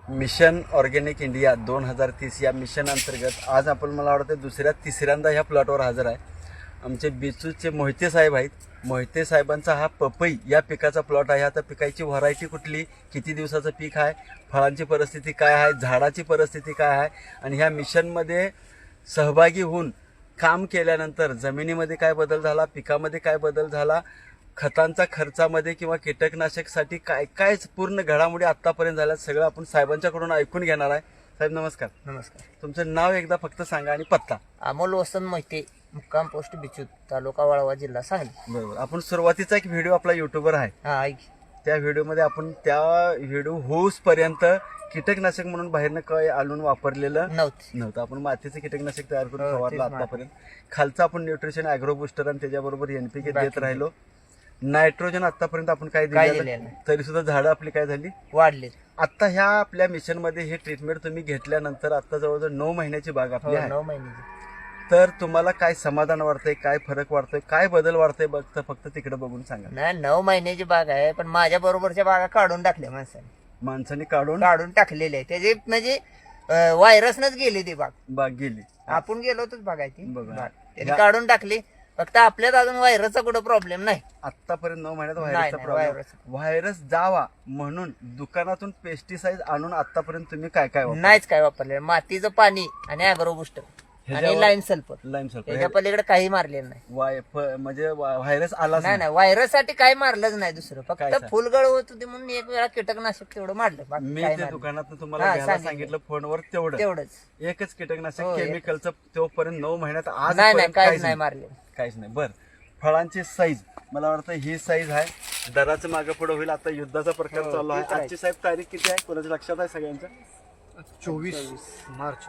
Mission organic India 2030 या mission अंतर्गत आज आपण मला वाटतं तिसऱ्यांदा ह्या प्लॉटवर हजर आहे. आमचे बिचूचे मोहिते साहेब आहेत. मोहिते साहेबांचा हा पपई या पिकाचा प्लॉट आहे. आता पिकाची व्हरायटी कुठली, किती दिवसाचं पीक आहे, फळांची परिस्थिती काय आहे, झाडाची परिस्थिती काय आहे आणि ह्या मिशनमध्ये सहभागी होऊन काम केल्यानंतर जमिनीमध्ये काय बदल झाला, पिकामध्ये काय बदल झाला, खतांचा खर्चामध्ये किंवा कीटकनाशकसाठी काय काय पूर्ण घडामोडी आत्तापर्यंत झाल्या सगळं आपण साहेबांच्याकडून ऐकून घेणार आहे. साहेब नमस्कार. नमस्कार. तुमचं नाव एकदा फक्त सांगा आणि पत्ता. अमोल वसंत मोहिते, मुक्काम पोस्ट बिचूत, तालुका वाळवा, जिल्हा सांगली. बरोबर. आपण सुरुवातीचा एक व्हिडिओ आपला युट्यूबवर आहे. हा ऐक. त्या व्हिडिओमध्ये आपण त्या व्हिडिओ होऊसपर्यंत कीटकनाशक म्हणून बाहेरनं काय आणून वापरलेलं नव्हतं. आपण मातीचं कीटकनाशक तयार करून फवारलं आतापर्यंत. खालचं आपण न्यूट्रिशन ॲग्रो बुस्टर आणि त्याच्याबरोबर NPK देत राहिलो. नायट्रोजन आतापर्यंत आपण काय दिलेलं तरी सुद्धा झाडं आपली काय झाली, वाढले. आता ह्या आपल्या मिशन मध्ये हे ट्रीटमेंट तुम्ही घेतल्यानंतर आता जवळजवळ 9 महिन्याची बाग आपली आहे. 9 महिन्याची. तर तुम्हाला काय समाधान वाटतंय, काय फरक वाटतोय, काय बदल वाटतंय बघता फक्त तिकडे बघून सांगा. नाही 9 महिन्याची बाग आहे, पण माझ्या बरोबरच्या बागा काढून टाकल्या माणसाने काढून टाकलेले आहे. त्याचे म्हणजे व्हायरसनच गेली ती बाग गेली. आपण गेलो होतोच बागायची बघा. त्याने काढून टाकली. फक्त आपल्यात अजून व्हायरसचा कुठं प्रॉब्लेम नाही. आतापर्यंत 9 महिन्यात नाही, व्हायरसचा प्रॉब्लेम. व्हायरस. व्हायरस जावा म्हणून दुकानातून पेस्टिसाइड आणून आतापर्यंत तुम्ही काय काय वापरलं? नाहीच काय वापरलेलं. मातीचं पाणी आणि ॲग्रो बुस्टर आणि लाईम सल्फर. त्याच्या पलीकडे काही मारलेलं नाही. म्हणजे व्हायरस आला नाही नाही, व्हायरस साठी काही मारलंच नाही दुसरं. काय फक्त फुलगळ होत होती म्हणून एक वेळा कीटकनाशक तेवढं मारलं. बाकी मी काही त्या मारलं दुकानात तुम्हाला घ्यायला सांगितलं फोनवर तेवढंच एकच कीटकनाशक हो, केमिकलचं तोपर्यंत 9 महिन्यात आज नाही नाही, काहीच नाही मारले. काहीच नाही. बर, फळांची साईज मला वाटतं ही साईज आहे. दराचं मागं पुढे होईल. आता युद्धाचा प्रकार हो, चालू आहे. ते तर आजची साहेब तारीख किती आहे कोणाच्या लक्षात आहे सगळ्यांच्या? 24 मार्च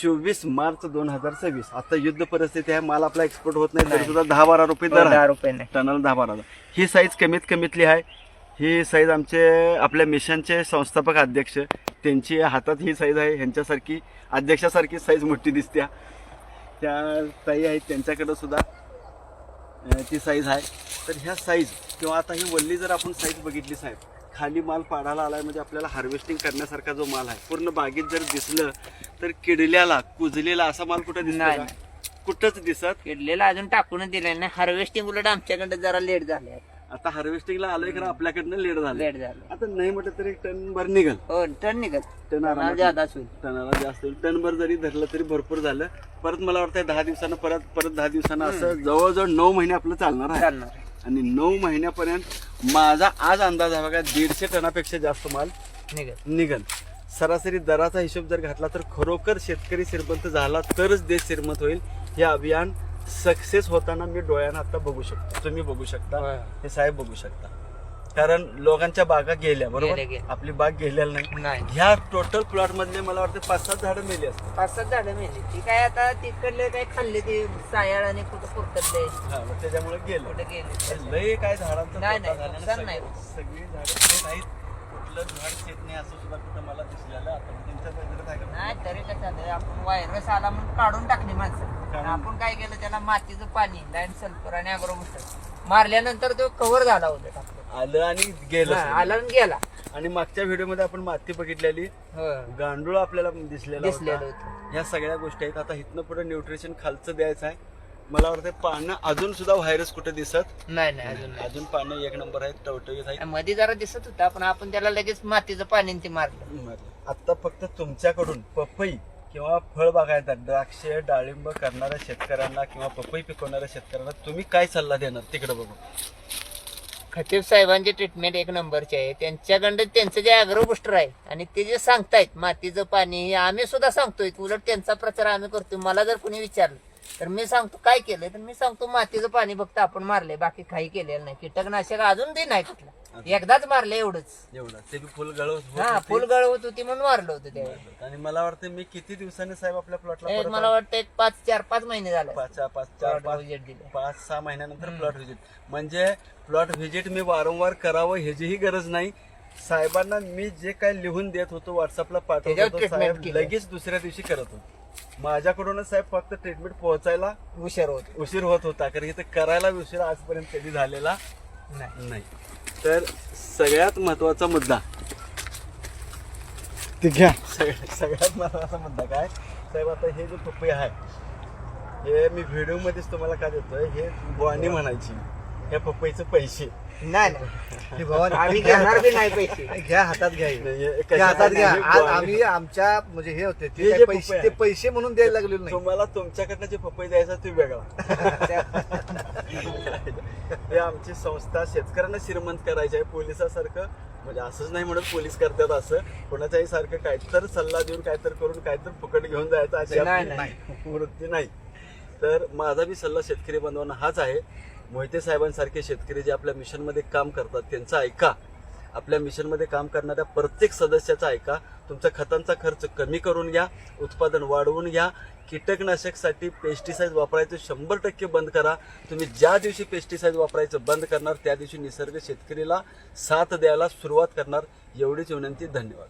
24 मार्च 2026. आता युद्ध परिस्थिती आहे. माल आपला एक्सपोर्ट होत नाही तरी सुद्धा 10-12 रुपये दर आहे. 10 रुपये नाही. टनाला 10-12. ही साईज कमीत कमीतली आहे. ही साईज आमचे आपल्या मिशनचे संस्थापक अध्यक्ष त्यांची हातात ही साईज आहे. ह्यांच्यासारखी अध्यक्षासारखी साईज मोठी दिसत्या. त्या ताई आहेत त्यांच्याकडे सुद्धा ती साईज आहे. तर ह्या साईज किंवा आता ही वल्ली जर आपण साईज बघितली साहेब, खाली माल पाडाला आलाय म्हणजे आपल्याला हार्वेस्टिंग करण्यासारखा जो माल आहे पूर्ण बागेत जर दिसलं तर किडल्याला कुजलेला असा माल कुठं दिसला, कुठंच दिसत. किडलेला अजून टाकून दिलेलं नाही. हार्वेस्टिंग उलट आमच्याकडे जरा लेट झाले. आता हार्वेस्टिंगला आलोय खरं आपल्याकडनं लेट झालं. लेट झालं. आता नाही म्हटलं तरी टन भर निघल. हो, टन निघत. टन जादाच होईल. टनाला जास्त होईल. टन भर जरी धरलं तरी भरपूर झालं. परत मला वाटतं 10 दिवसानं परत 10 दिवसानं असं जवळजवळ 9 महिने आपलं चालणार आहे. आणि 9 महिन्यापर्यंत माझा आज अंदाज आहे बघा 150 टनापेक्षा जास्त माल निघल. सरासरी दराचा हिशोब जर घातला तर खरोखर शेतकरी श्रीमंत झाला तरच देश श्रीमंत होईल. हे अभियान सक्सेस होताना मी डोळ्यानं आता बघू शकतो, तुम्ही बघू शकता, हे साहेब बघू शकता. कारण लोकांच्या बागा गेल्या बरोबर, आपली बाग गेलेली नाही. ह्या टोटल प्लॉट मधले मला वाटतं 5-7 झाडं मेली असतात. 5-7 झाडं मेली. ती काय आता तिकडले काय खाल्ले ते सायाळ आणि कुठं पुरतले त्याच्यामुळे गेलं. कुठे गेले लय काय झाडांचं नाही, तोटा झाला. नुकसान नाही. सगळी झाडं शेत आहेत. कुठलं झाड शेत नाही असं सुद्धा कुठं मला दिसलेलं. आता तुमच्या बाजूला काय नाही. तरी कसं झालं, आपण व्हायरस आला म्हणून काढून टाकली माणसं. आपण काय केलं, त्याला मातीचं पाणी, लाईम सल्फर आणि ॲग्रो बुस्टर मारल्यानंतर तो कव्हर झाला होता. आलं आणि गेलं. आला आणि गेला. आणि मागच्या व्हिडिओ मध्ये आपण माती बघितलेली, गांडूळ आपल्याला दिसलेलं होतं. ह्या सगळ्या गोष्टी आहेत. आता इथनं पुढे न्यूट्रिशन खालचं द्यायचं आहे. मला वाटतं पानं अजून सुद्धा व्हायरस कुठे दिसत नाही. अजून पानं एक नंबर आहेत, टवटवीत आहेत. मध्ये जरा दिसत होता पण आपण त्याला लगेच मातीचं पाणी ते मारलं. आता फक्त तुमच्याकडून पपई किंवा फळ बागायता द्राक्ष डाळिंब करणाऱ्या शेतकऱ्यांना किंवा पपई पिकवणाऱ्या शेतकऱ्यांना तुम्ही काय सल्ला देणार तिकडे बघू? खतीब साहेबांची ट्रीटमेंट एक नंबरची आहे. त्यांच्याकडं त्यांचं जे ॲग्रो बुस्टर आहे आणि ते जे सांगतायत मातीचं पाणी, हे आम्ही सुद्धा सांगतोय. उलट त्यांचा प्रचार आम्ही करतोय. मला जर कोणी विचारलं तर मी सांगतो काय केलंय, तर मी सांगतो मातीचं पाणी फक्त आपण मारलंय, बाकी काही केलेलं नाही. कीटकनाशक अजून ते नाही कुठलं, एकदाच मारलं एवढंच. ते फुल गळ फुलगळ होत होती म्हणून मारलं होतं त्यावेळी. आणि मला वाटतं मी किती दिवसांनी साहेब आपल्या प्लॉटला मला वाटतं एक 4-5 महिने झाले. 5-6 महिन्यानंतर प्लॉट व्हिजिट. म्हणजे प्लॉट व्हिजिट मी वारंवार करावं ह्याचीही गरज नाही. साहेबांना मी जे काय लिहून देत होतो व्हॉट्सअपला पाठवत होतो, साहेब लगेच दुसऱ्या दिवशी करत होतो. माझ्याकडूनच साहेब फक्त ट्रीटमेंट पोहोचायला उशीर होत होता. कारण इथं करायला उशीर आजपर्यंत कधी झालेला नाही. तर सगळ्यात महत्वाचा मुद्दा ते घ्या. सगळ्यात मला असं म्हणता काय साहेब, आता हे जे पपई आहे हे मी व्हिडिओमध्येच तुम्हाला काय देतोय, हे बुवानी म्हणायची ह्या पपईचे पैसे नाही हे भवानी आम्ही घेणार बी नाही पैसे. घ्या, हातात घ्या हे. नाही, हे घ्या, कशा- हातात घ्या. हे आज बुवानी. आम्ही आमच्या म्हणजे हे होते हे ते काय जे पैसे, पपई ते आहे. पैसे म्हणून द्यायला लागलेलो नाही. तुम्हाला तुमच्याकडनं जे पपई द्यायचा ते वेगळा. हे आमची संस्था शेतकऱ्यांना श्रीमंत करायची आहे, पोलिसासारखं म्हणजे असंच नाही म्हणत पोलीस करतात असं, कोणाच्याही सारखं काहीतर सल्ला देऊन काहीतर करून काहीतर फुकट घेऊन जायचं अशी नाही, आपली वृत्ती नाही. तर माझा बी सल्ला शेतकरी बांधवांना हाच आहे, मोहिते साहेबांसारखे शेतकरी जे आपल्या मिशनमध्ये काम करतात त्यांचं ऐका, आपल्या मिशनमध्ये काम करणाऱ्या प्रत्येक सदस्याचा ऐका. तुमचा खतांचा खर्च कमी करून घ्या, उत्पादन वाढवून घ्या. कीटकनाशकसाठी पेस्टिसाइड वापरायचं 100% बंद करा. तुम्ही ज्या दिवशी पेस्टिसाइड वापरायचं बंद करणार त्या दिवशी निसर्ग शेतकरीला साथ द्यायला सुरुवात करणार. एवढीच विनंती. धन्यवाद.